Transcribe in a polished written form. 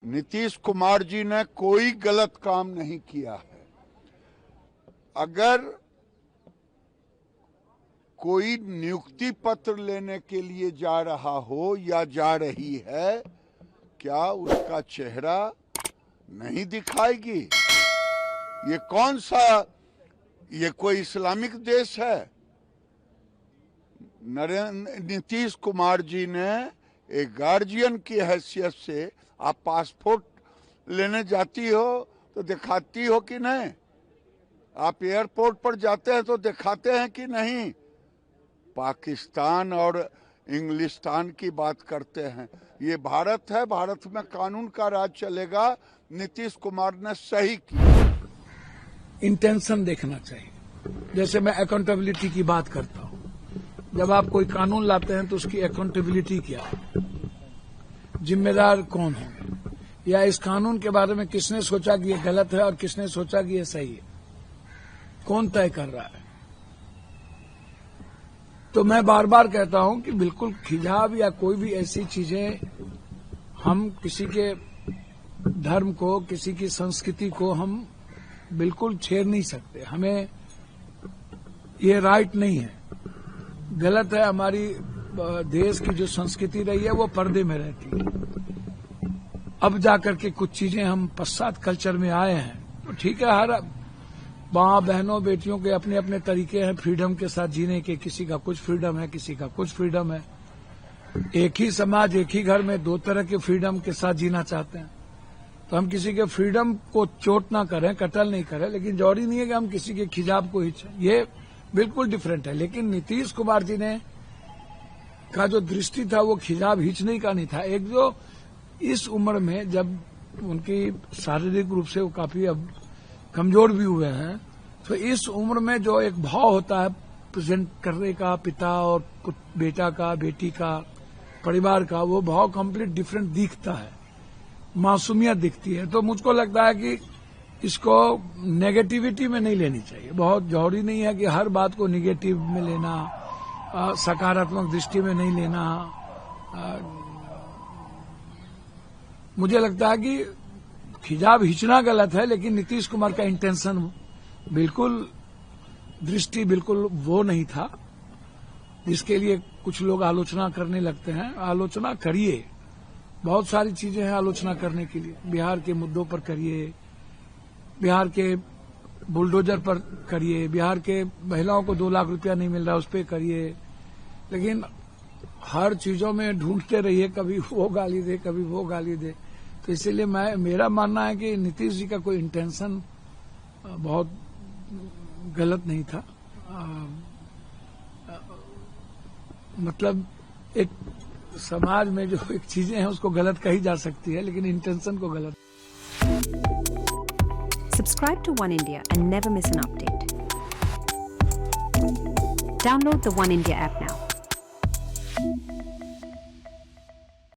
नीतीश कुमार जी ने कोई गलत काम नहीं किया है। अगर कोई नियुक्ति पत्र लेने के लिए जा रहा हो या जा रही है, क्या उसका चेहरा नहीं दिखाएगी? ये कौन सा, ये कोई इस्लामिक देश है? नीतीश कुमार जी ने एक गार्जियन की हैसियत से, आप पासपोर्ट लेने जाती हो तो दिखाती हो कि नहीं? आप एयरपोर्ट पर जाते हैं तो दिखाते हैं कि नहीं? पाकिस्तान और इंग्लिस्तान की बात करते हैं। ये भारत है, भारत में कानून का राज चलेगा। नीतीश कुमार ने सही किया। इंटेंशन देखना चाहिए। जैसे मैं अकाउंटेबिलिटी की बात करता हूं, जब आप कोई कानून लाते हैं तो उसकी अकाउंटेबिलिटी क्या है, जिम्मेदार कौन होंगे, या इस कानून के बारे में किसने सोचा कि ये गलत है और किसने सोचा कि ये सही है, कौन तय कर रहा है। तो मैं बार बार कहता हूं कि बिल्कुल खिजाव या कोई भी ऐसी चीजें, हम किसी के धर्म को, किसी की संस्कृति को हम बिल्कुल छेड़ नहीं सकते। हमें ये राइट नहीं है, गलत है। हमारी देश की जो संस्कृति रही है वो पर्दे में रहती है। अब जाकर के कुछ चीजें हम पश्चात कल्चर में आए हैं, तो ठीक है, हर माँ बहनों बेटियों के अपने अपने तरीके हैं फ्रीडम के साथ जीने के। किसी का कुछ फ्रीडम है, किसी का कुछ फ्रीडम है। एक ही समाज, एक ही घर में दो तरह के फ्रीडम के साथ जीना चाहते हैं। तो हम किसी के फ्रीडम को चोट ना करें, कत्ल नहीं करें, लेकिन जरूरी नहीं है कि हम किसी के खिजाव को हिचें। ये बिल्कुल डिफरेंट है। लेकिन नीतीश कुमार जी ने का जो दृष्टि था वो खिजाव हिचने का नहीं था। एक जो इस उम्र में, जब उनकी शारीरिक रूप से वो काफी अब कमजोर भी हुए हैं, तो इस उम्र में जो एक भाव होता है प्रेजेंट करने का, पिता और बेटा का, बेटी का, परिवार का, वो भाव कंप्लीट डिफरेंट दिखता है, मासूमियत दिखती है। तो मुझको लगता है कि इसको नेगेटिविटी में नहीं लेनी चाहिए। बहुत जरूरी नहीं है कि हर बात को निगेटिव में लेना, सकारात्मक दृष्टि में नहीं लेना। मुझे लगता है कि खिजाव हिचना गलत है, लेकिन नीतीश कुमार का इंटेंशन बिल्कुल, दृष्टि बिल्कुल वो नहीं था जिसके लिए कुछ लोग आलोचना करने लगते हैं। आलोचना करिए, बहुत सारी चीजें हैं आलोचना करने के लिए। बिहार के मुद्दों पर करिए, बिहार के बुलडोजर पर करिए, बिहार के महिलाओं को 2 लाख रुपया नहीं मिल रहा उस पर करिए, लेकिन हर चीजों में ढूंढते रहिए, कभी वो गाली दे, कभी वो गाली दे। तो इसीलिए मेरा मानना है कि नीतीश जी का कोई इंटेंशन बहुत गलत नहीं था। मतलब एक समाज में जो एक चीजें हैं उसको गलत कही जा सकती है, लेकिन इंटेंशन को गलत। Subscribe to One India and never miss an update. Download the One India app now.